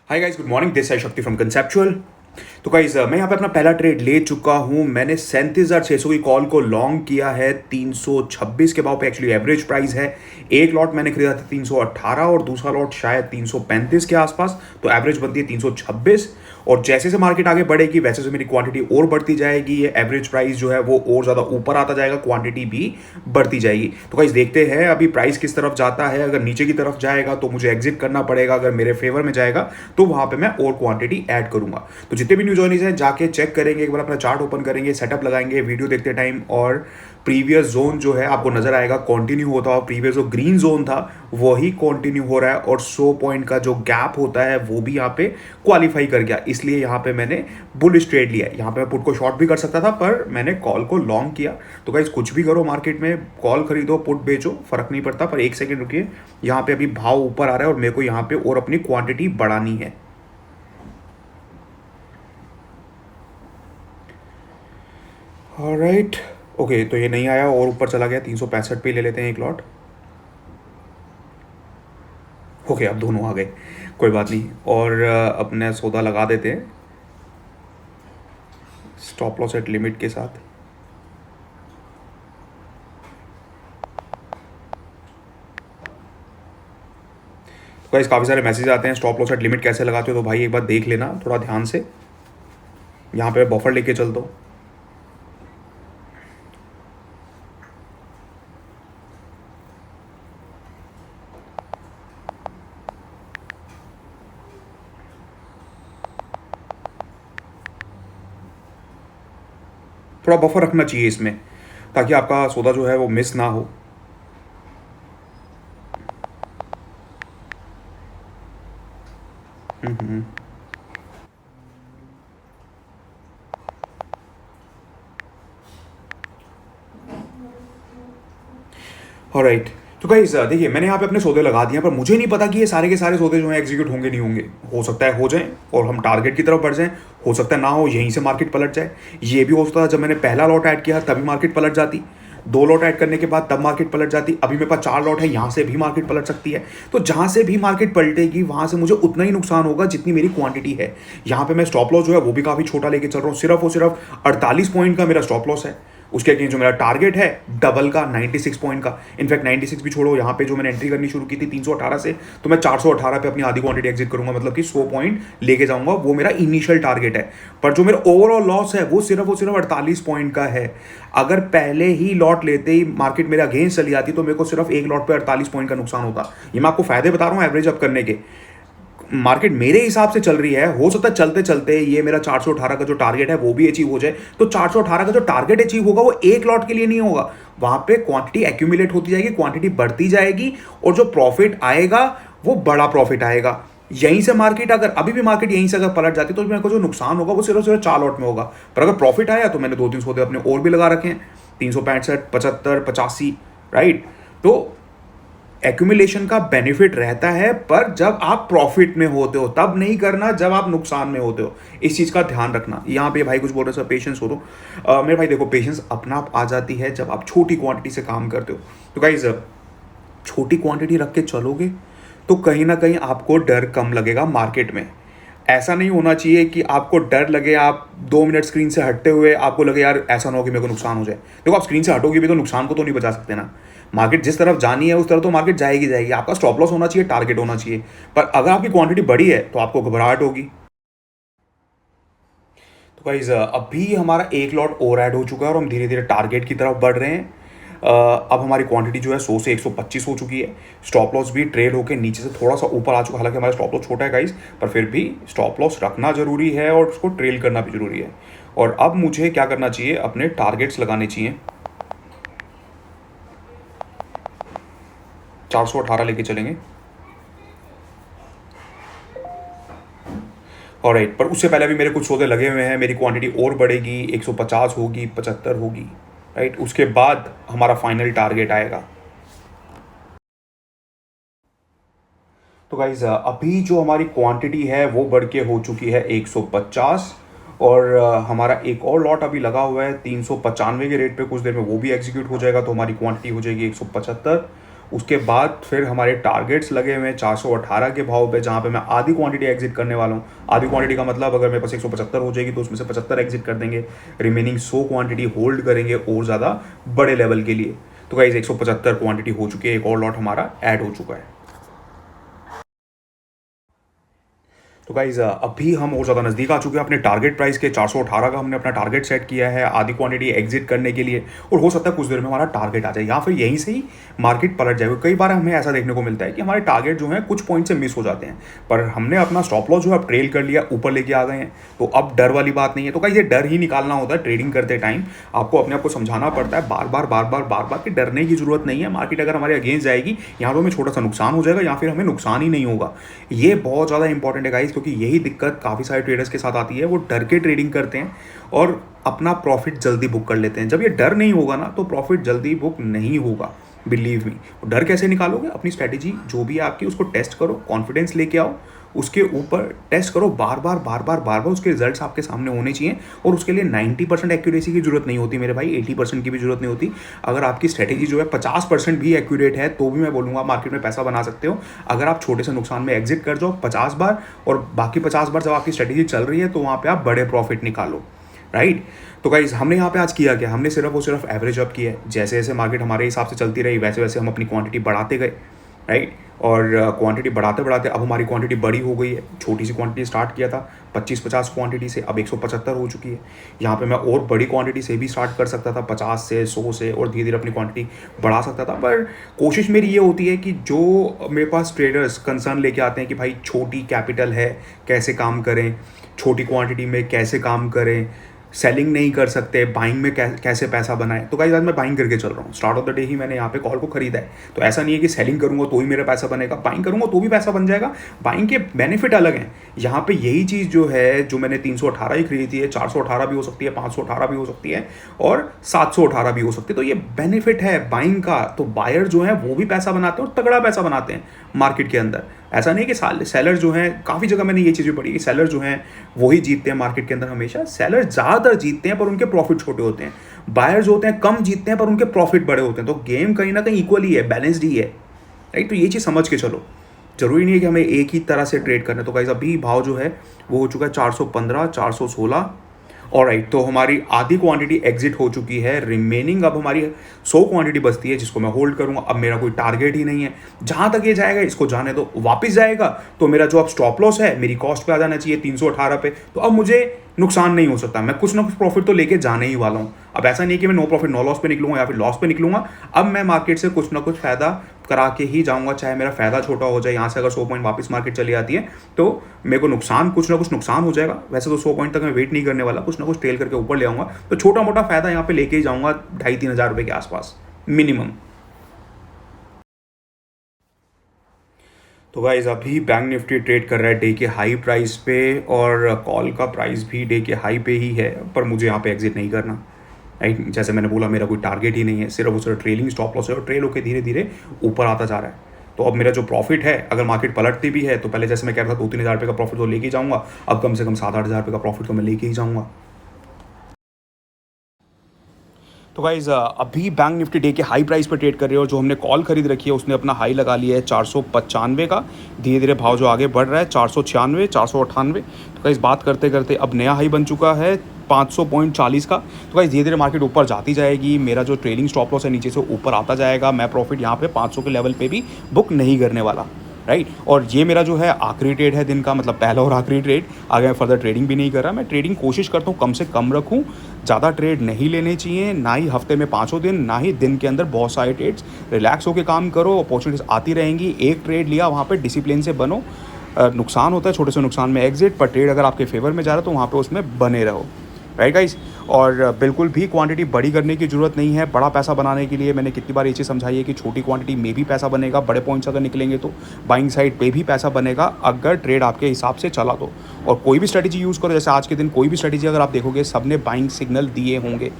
Hi guys, good morning. This है शक्ति from conceptual. तो गाइस, मैं यहाँ पे अपना पहला ट्रेड ले चुका हूँ। मैंने 37,600 की कॉल को लॉन्ग किया है 326 के भाव पे। एक्चुअली एवरेज प्राइस है। एक लॉट मैंने खरीदा था 318 और दूसरा लॉट शायद 335 के आसपास। तो एवरेज बनती है 326। और जैसे से मार्केट आगे बढ़ेगी वैसे से मेरी क्वांटिटी और बढ़ती जाएगी। ये एवरेज प्राइस जो है वो और ज़्यादा ऊपर आता जाएगा, क्वांटिटी भी बढ़ती जाएगी। तो गाइस देखते हैं अभी प्राइस किस तरफ जाता है। अगर नीचे की तरफ जाएगा तो मुझे एग्जिट करना पड़ेगा, अगर मेरे फेवर में जाएगा तो वहाँ पे मैं और क्वांटिटी ऐड करूँगा। तो जितने भी न्यू जॉइनीज हैं जाके चेक करेंगे, एक बार अपना चार्ट ओपन करेंगे, सेटअप लगाएंगे वीडियो देखते टाइम, और प्रीवियस जोन जो है आपको नजर आएगा कंटिन्यू होता है। प्रीवियस जो ग्रीन जोन था वही कंटिन्यू हो रहा है, और 100 पॉइंट का जो गैप होता है वो भी यहाँ पे क्वालिफाई कर गया। इसलिए यहाँ पे मैंने बुलिश ट्रेड लिया। यहाँ पे मैं पुट को शॉर्ट भी कर सकता था पर मैंने कॉल को लॉन्ग किया। तो गाइस कुछ भी करो मार्केट में, कॉल खरीदो पुट बेचो, फर्क नहीं पड़ता। पर एक सेकेंड रुकिए, यहाँ पे अभी भाव ऊपर आ रहा है और मेरे को यहाँ पे और अपनी क्वांटिटी बढ़ानी है। ऑलराइट, ओके, तो ये नहीं आया और ऊपर चला गया। 365 पे ले लेते हैं एक लॉट। ओके, अब दोनों आ गए, कोई बात नहीं। और अपने सौदा लगा देते हैं स्टॉप लॉस एट लिमिट के साथ। तो गाइस काफ़ी सारे मैसेज आते हैं स्टॉप लॉस एट लिमिट कैसे लगाते हो, तो भाई एक बार देख लेना थोड़ा ध्यान से। यहाँ पे बफर लेके चलता हूँ। थोड़ा बफर रखना चाहिए इसमें ताकि आपका सौदा जो है वो मिस ना हो। ऑलराइट, तो गाइस देखिए मैंने यहाँ पे अपने सौदे लगा दिए, पर मुझे नहीं पता कि ये सारे के सारे सौदे जो हैं एग्जीक्यूट होंगे नहीं होंगे। हो सकता है हो जाएं और हम टारगेट की तरफ बढ़ जाएं, हो सकता है ना हो, यहीं से मार्केट पलट जाए। ये भी हो सकता है जब मैंने पहला लॉट ऐड किया तभी मार्केट पलट जाती, दो लॉट ऐड करने के बाद तब मार्केट पलट जाती। अभी मेरे पास 4 लॉट है, यहाँ से भी मार्केट पलट सकती है। तो जहाँ से भी मार्केट पलटेगी वहाँ से मुझे उतना ही नुकसान होगा जितनी मेरी क्वांटिटी है। यहाँ पे मैं स्टॉप लॉस जो है वो भी काफ़ी छोटा लेके चल रहा हूँ। सिर्फ और सिर्फ 48 पॉइंट का मेरा स्टॉप लॉस है। उसके अगेंस्ट जो मेरा टारगेट है डबल का 96 पॉइंट का। इनफैक्ट 96 भी छोड़ो, यहाँ पे जो मैंने एंट्री करनी शुरू की थी 318 से, तो मैं 418 पे अपनी आधी क्वांटिटी एग्जिट करूंगा, मतलब कि 100 पॉइंट लेके जाऊंगा। वो मेरा इनिशियल टारगेट है। पर जो मेरा ओवरऑल लॉस है वो सिर्फ और सिर्फ 48 पॉइंट का है। अगर पहले ही लॉट लेते ही मार्केट मेरे अगेंस्ट चली जाती तो मेरे को सिर्फ एक लॉट पे 48 पॉइंट का नुकसान होता। ये मैं आपको फायदे बता रहा हूँ एवरेज अप करने के। मार्केट मेरे हिसाब से चल रही है, हो सकता है चलते चलते ये मेरा 418 का जो टारगेट है वो भी अचीव हो जाए। तो 418 का जो टारगेट अचीव होगा वो एक लॉट के लिए नहीं होगा, वहां पे क्वांटिटी एक्यूमुलेट होती जाएगी, क्वांटिटी बढ़ती जाएगी, और जो प्रॉफिट आएगा वो बड़ा प्रॉफिट आएगा। यहीं से मार्केट, अगर अभी भी मार्केट यहीं से अगर पलट जाती तो मेरे को जो नुकसान होगा वो सिर्फ सिर्फ 4 लॉट में होगा। पर अगर प्रॉफिट आया तो मैंने 2-3 सौदे अपने और भी लगा रखे हैं, 365, 75, 85, राइट। तो एक्यूमुलेशन का बेनिफिट रहता है, पर जब आप प्रॉफिट में होते हो तब नहीं करना, जब आप नुकसान में होते हो। इस चीज़ का ध्यान रखना। यहाँ पे भाई कुछ बोल रहे सर पेशेंस हो तो मेरे भाई देखो, पेशेंस अपना आप आ जाती है जब आप छोटी क्वांटिटी से काम करते हो। तो गाइस छोटी क्वांटिटी रख के चलोगे तो कहीं ना कहीं आपको डर कम लगेगा मार्केट में। ऐसा नहीं होना चाहिए कि आपको डर लगे, आप 2 मिनट स्क्रीन से हटते हुए आपको लगे यार ऐसा ना हो कि मेरे को नुकसान हो जाए। देखो आप स्क्रीन से हटोगे भी तो नुकसान को तो नहीं बचा सकते ना। मार्केट जिस तरफ जानी है उस तरफ तो मार्केट जाएगी जाएगी। आपका स्टॉप लॉस होना चाहिए, टारगेट होना चाहिए। पर अगर आपकी क्वांटिटी बड़ी है तो आपको घबराहट होगी। तो गाइज अभी हमारा एक लॉट और ऐड हो चुका है और हम धीरे धीरे टारगेट की तरफ बढ़ रहे हैं। अब हमारी क्वांटिटी जो है 100 से 125 हो चुकी है। स्टॉप लॉस भी ट्रेड होकर नीचे से थोड़ा सा ऊपर आ चुका है। हालांकि हमारा स्टॉप लॉस छोटा है गाइज, पर फिर भी स्टॉप लॉस रखना जरूरी है और उसको ट्रेल करना भी जरूरी है। और अब मुझे क्या करना चाहिए, अपने टारगेट्स लगाने चाहिए। 418 लेके चलेंगे। ऑलराइट, पर उससे पहले भी मेरे कुछ सौदे लगे हुए हैं। मेरी क्वांटिटी और बढ़ेगी, 150 होगी, 75 होगी, राइट। उसके बाद हमारा फाइनल टारगेट आएगा। तो गाइज अभी जो हमारी क्वांटिटी है वो बढ़ के हो चुकी है 150। और हमारा एक और लॉट अभी लगा हुआ है 395 के रेट पे, कुछ देर में वो भी एग्जीक्यूट हो जाएगा तो हमारी क्वांटिटी हो जाएगी 175। उसके बाद फिर हमारे टारगेट्स लगे हुए हैं 418 के भाव पे, जहाँ पे मैं आधी क्वांटिटी एग्जिट करने वाला हूँ। आधी क्वांटिटी का मतलब अगर मेरे पास 175 हो जाएगी तो उसमें से 75 एग्जिट कर देंगे, रिमेनिंग 100 क्वांटिटी होल्ड करेंगे और ज़्यादा बड़े लेवल के लिए। तो गाइस 175 क्वांटिटी हो चुकी है, एक और लॉट हमारा ऐड हो चुका है। तो गाइज अभी हम और ज़्यादा नज़दीक आ चुके हैं अपने टारगेट प्राइस के। 418 का हमने अपना टारगेट सेट किया है आधी क्वांटिटी एग्जिट करने के लिए, और हो सकता है कुछ देर में हमारा टारगेट आ जाए या फिर यहीं से ही मार्केट पलट जाए। कई बार हमें ऐसा देखने को मिलता है कि हमारे टारगेट जो है कुछ पॉइंट से मिस हो जाते हैं, पर हमने अपना स्टॉप लॉस जो है अब ट्रेल कर लिया, ऊपर लेके आ गए हैं, तो अब डर वाली बात नहीं है। तो गाइज ये डर ही निकालना होता है ट्रेडिंग करते टाइम, आपको अपने आप को समझाना पड़ता है बार बार कि डरने की जरूरत नहीं है। मार्केट अगर हमारे अगेंस्ट जाएगी, यहाँ पर हमें छोटा सा नुकसान हो जाएगा या फिर हमें नुकसान ही नहीं होगा। ये बहुत ज़्यादा इंपॉर्टेंट है गाइज, क्योंकि यही दिक्कत काफ़ी सारे ट्रेडर्स के साथ आती है। वो डर के ट्रेडिंग करते हैं और अपना प्रॉफिट जल्दी बुक कर लेते हैं। जब ये डर नहीं होगा ना तो प्रॉफिट जल्दी बुक नहीं होगा, बिलीव मी। डर कैसे निकालोगे? अपनी स्ट्रैटेजी जो भी है आपकी उसको टेस्ट करो, कॉन्फिडेंस लेके आओ, उसके ऊपर टेस्ट करो बार बार उसके रिजल्ट्स आपके सामने होने चाहिए। और उसके लिए 90% एक्यूरेसी की जरूरत नहीं होती मेरे भाई, 80% की भी जरूरत नहीं होती। अगर आपकी स्ट्रैटेजी जो है 50% भी एक्यूरेट है तो भी मैं बोलूँगा मार्केट में पैसा बना सकते हो। अगर आप छोटे से नुकसान में एग्जिट कर जाओ 50 बार, और बाकी 50 बार जब आपकी स्ट्रैटेजी चल रही है तो वहाँ पर आप बड़े प्रॉफिट निकालो, राइट। तो गाइज हमने यहाँ पे आज किया क्या? हमने सिर्फ और सिर्फ एवरेज अप किया है। जैसे जैसे मार्केट हमारे हिसाब से चलती रही वैसे वैसे हम अपनी क्वांटिटी बढ़ाते गए, राइट। और क्वांटिटी बढ़ाते बढ़ाते अब हमारी क्वांटिटी बड़ी हो गई है। छोटी सी क्वांटिटी स्टार्ट किया था 25-50 क्वांटिटी से, अब 175 हो चुकी है। यहाँ पे मैं और बड़ी क्वांटिटी से भी स्टार्ट कर सकता था, 50 से 100 से, और धीरे धीरे अपनी क्वांटिटी बढ़ा सकता था। पर कोशिश मेरी ये होती है कि जो मेरे पास ट्रेडर्स कंसर्न लेके आते हैं कि भाई छोटी कैपिटल है, कैसे काम करें, छोटी क्वांटिटी में कैसे काम करें, सेलिंग नहीं कर सकते, बाइंग में कैसे पैसा बनाए। तो गाइस आज मैं बाइंग करके चल रहा हूँ। स्टार्ट ऑफ द डे ही मैंने यहाँ पे कॉल को खरीदा है, तो ऐसा नहीं है कि सेलिंग करूँगा तो ही मेरा पैसा बनेगा, बाइंग करूँगा तो भी पैसा बन जाएगा। बाइंग के बेनिफिट अलग हैं। यहाँ पे यही चीज़ जो है, जो मैंने 318 ही खरीदी है, 418 भी हो सकती है, 518 भी हो सकती है, और 718 भी हो सकती है। तो ये बेनिफिट है बाइंग का। तो बायर जो है वो भी पैसा बनाते हैं और तगड़ा पैसा बनाते हैं मार्केट के अंदर। ऐसा नहीं कि सेलर जो हैं, काफ़ी जगह मैंने ये चीज़ भी पढ़ी कि सेलर जो हैं वही जीतते हैं मार्केट के अंदर हमेशा। सेलर ज़्यादातर जीतते हैं पर उनके प्रॉफिट छोटे होते हैं। बायर जो होते हैं कम जीतते हैं पर उनके प्रॉफिट बड़े होते हैं। तो गेम कहीं ना कहीं इक्वली है, बैलेंस्ड ही है, राइट। तो ये चीज़ समझ के चलो, जरूरी नहीं है कि हमें एक ही तरह से ट्रेड करना है। तो गाइस अभी भाव जो है वो हो चुका है 415, 416। ऑलराइट, तो हमारी आधी क्वांटिटी एग्जिट हो चुकी है। रिमेनिंग अब हमारी 100 क्वांटिटी बचती है जिसको मैं होल्ड करूंगा। अब मेरा कोई टारगेट ही नहीं है, जहां तक ये जाएगा इसको जाने दो। वापस जाएगा तो मेरा जो अब स्टॉप लॉस है मेरी कॉस्ट पे आ जाना चाहिए 318 पे। तो अब मुझे नुकसान नहीं हो सकता, मैं कुछ ना कुछ प्रॉफिट तो लेके जाने ही वाला हूँ। अब ऐसा नहीं कि मैं नो प्रॉफिट नो लॉस पे निकलूंगा या फिर लॉस पे निकलूंगा। अब मैं मार्केट से कुछ ना कुछ फायदा करा के ही जाऊंगा, चाहे मेरा फायदा छोटा हो जाए। यहाँ से अगर 100 पॉइंट वापस मार्केट चली आती है तो मेरे को नुकसान, कुछ ना कुछ नुकसान हो जाएगा। वैसे तो 100 पॉइंट तक मैं वेट नहीं करने वाला, कुछ ना कुछ ट्रेल करके ऊपर ले आऊंगा। तो छोटा मोटा फायदा यहाँ पे लेके ही जाऊंगा, 2,500-3 हज़ार रुपये के आसपास मिनिमम। तो गाइज अभी बैंक निफ्टी ट्रेड कर रहा है डे के हाई प्राइस पे, और कॉल का प्राइस भी डे के हाई पे ही है। पर मुझे यहाँ पे एग्जिट नहीं करना, राइट। जैसे मैंने बोला मेरा कोई टारगेट ही नहीं है, सिर्फ उस ट्रेलिंग स्टॉप लॉस है और ट्रेल होकर धीरे धीरे ऊपर आता जा रहा है। तो अब मेरा जो प्रॉफिट है, अगर मार्केट पलटती भी है तो पहले जैसे मैं कह रहा था 2-3 हज़ार रुपये का प्रॉफिट तो लेके ही जाऊँगा, अब कम से कम 7-8 हज़ार रुपये का प्रॉफिट तो मैं लेके ही जाऊँगा। तो गाइज अभी बैंक निफ्टी डे के हाई प्राइस पर ट्रेड कर रही है, और जो हमने कॉल खरीद रखी है उसने अपना हाई लगा लिया है 495 का। धीरे धीरे भाव जो आगे बढ़ रहा है 496, 498। तो गाइज बात करते करते अब नया हाई बन चुका है 500.40 का। तो गाइज धीरे धीरे मार्केट ऊपर जाती जाएगी। मेरा जो ट्रेलिंग स्टॉप लॉस है नीचे से ऊपर आता जाएगा। मैं प्रॉफिट यहाँ पे 500 के लेवल पे भी बुक नहीं करने वाला, राइट। और ये मेरा जो है आखिरी ट्रेड है दिन का, मतलब पहला और आखिरी ट्रेड। आगे मैं फर्दर ट्रेडिंग भी नहीं कर रहा। मैं ट्रेडिंग कोशिश करता हूँ कम से कम रखूँ, ज़्यादा ट्रेड नहीं लेने चाहिए, ना ही हफ्ते में 5 दिन, ना ही दिन के अंदर बहुत सारे ट्रेड्स। रिलैक्स होकर काम करो, अपॉर्चुनिटीज आती रहेंगी। एक ट्रेड लिया वहाँ पर डिसिप्लिन से बनो। नुकसान होता है, छोटे से नुकसान में एग्जिट, पर ट्रेड अगर आपके फेवर में जा रहा है तो वहाँ पर उसमें बने रहो, राइट गाइस। और बिल्कुल भी क्वांटिटी बड़ी करने की ज़रूरत नहीं है। बड़ा पैसा बनाने के लिए मैंने कितनी बार ये चीज़ समझाई है कि छोटी क्वांटिटी में भी पैसा बनेगा, बड़े पॉइंट्स अगर निकलेंगे तो बाइंग साइड पे भी पैसा बनेगा, अगर ट्रेड आपके हिसाब से चला तो। और कोई भी स्ट्रेटजी यूज़ करो, जैसे आज के दिन कोई भी स्ट्रेटजी अगर आप देखोगे सब ने बाइंग सिग्नल दिए होंगे,